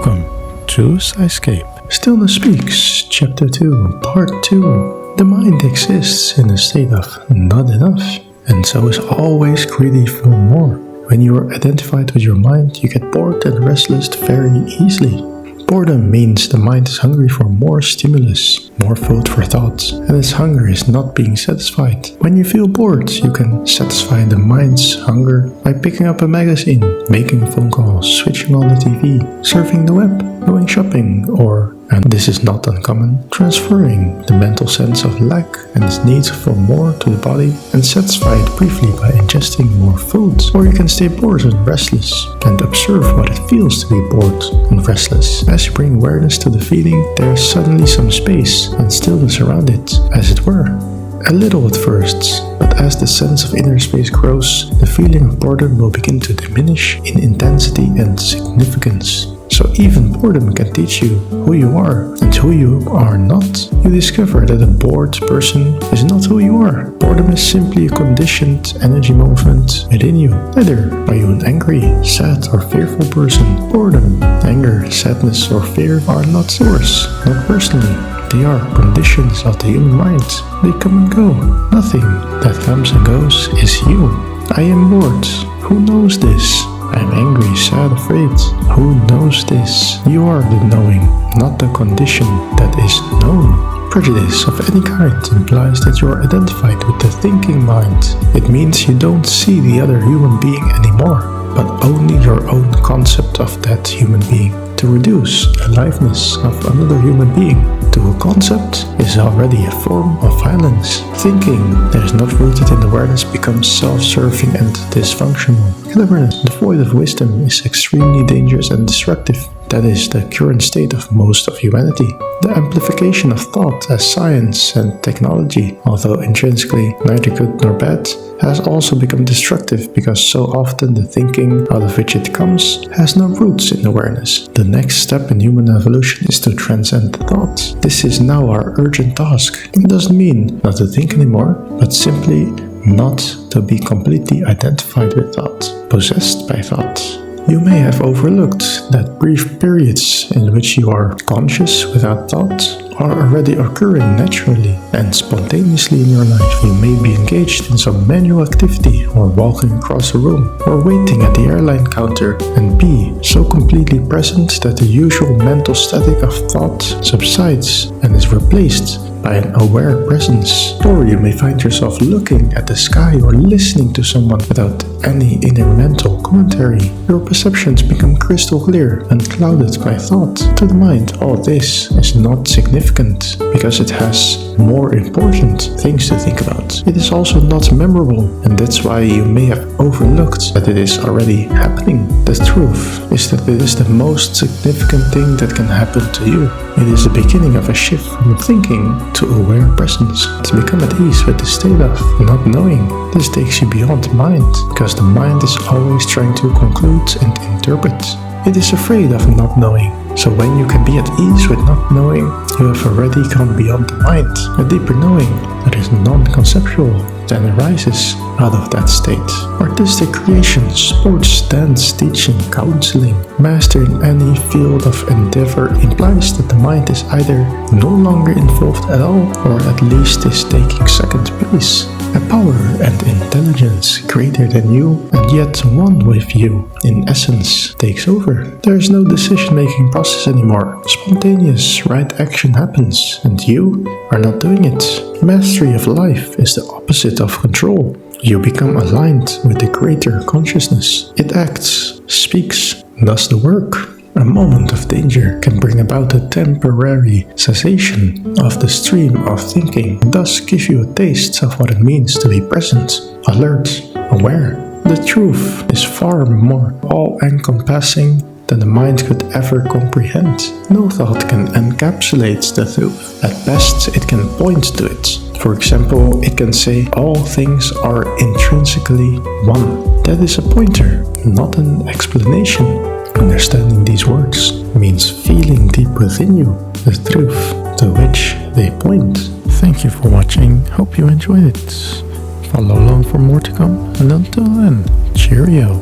Welcome to Skyscape. Stillnes Speaks, Chapter 2, Part 2. The mind exists in a state of not enough, and so is always greedy for more. When you are identified with your mind, you get bored and restless very easily. Boredom means the mind is hungry for more stimulus, more food for thought, and its hunger is not being satisfied. When you feel bored, you can satisfy the mind's hunger by picking up a magazine, making phone calls, switching on the TV, surfing the web, going shopping, or, and this is not uncommon, transferring the mental sense of lack and its need for more to the body and satisfy it briefly by ingesting more food. Or you can stay bored and restless and observe what it feels to be bored and restless. As you bring awareness to the feeling, there is suddenly some space and stillness around it, as it were. A little at first, but as the sense of inner space grows, the feeling of boredom will begin to diminish in intensity and significance. So even boredom can teach you who you are and who you are not. You discover that a bored person is not who you are. Boredom is simply a conditioned energy movement within you. Neither are you an angry, sad or fearful person. Boredom, anger, sadness or fear are not yours, not personally. They are conditions of the human mind. They come and go. Nothing that comes and goes is you. I am bored. Who knows this? I am angry, sad, afraid. Who knows this? You are the knowing, not the condition that is known. Prejudice of any kind implies that you are identified with the thinking mind. It means you don't see the other human being anymore, but only your own concept of that human being. To reduce the aliveness of another human being to a concept is already a form of violence. Thinking that is not rooted in awareness becomes self-serving and dysfunctional. Cleverness devoid of wisdom is extremely dangerous and destructive. That is the current state of most of humanity. The amplification of thought as science and technology, although intrinsically neither good nor bad, has also become destructive because so often the thinking out of which it comes has no roots in awareness. The next step in human evolution is to transcend thought. This is now our urgent task. It doesn't mean not to think anymore, but simply not to be completely identified with thought, possessed by thought. You may have overlooked that brief periods in which you are conscious without thought are already occurring naturally and spontaneously in your life. You may be engaged in some manual activity or walking across a room or waiting at the airline counter and be so completely present that the usual mental static of thought subsides and is replaced by an aware presence. Or you may find yourself looking at the sky or listening to someone without any inner mental commentary. Your perceptions become crystal clear, unclouded by thought. To the mind, all this is not significant because it has more important things to think about. It is also not memorable, and that's why you may have overlooked that it is already happening. The truth is that it is the most significant thing that can happen to you. It is the beginning of a shift from thinking to aware presence, to become at ease with the state of not knowing. This takes you beyond mind, because the mind is always trying to conclude and interpret. It is afraid of not knowing. So when you can be at ease with not knowing, you have already gone beyond the mind. A deeper knowing that is non-conceptual then arises out of that state. Artistic creation, sports, dance, teaching, counseling, mastering any field of endeavor implies that the mind is either no longer involved at all or at least is taking second place. A power and intelligence greater than you and yet one with you, in essence, takes over. There is no decision-making process anymore. Spontaneous right action happens and you are not doing it. Mastery of life is the opposite of control. You become aligned with the greater consciousness. It acts, speaks, does the work. A moment of danger can bring about a temporary cessation of the stream of thinking, and thus give you a taste of what it means to be present, alert, aware. The truth is far more all-encompassing than the mind could ever comprehend. No thought can encapsulate the truth. At best, it can point to it. For example, it can say all things are intrinsically one. That is a pointer, not an explanation. Understanding these words means feeling deep within you the truth to which they point. Thank you for watching. Hope you enjoyed it. Follow along for more to come, and until then, cheerio.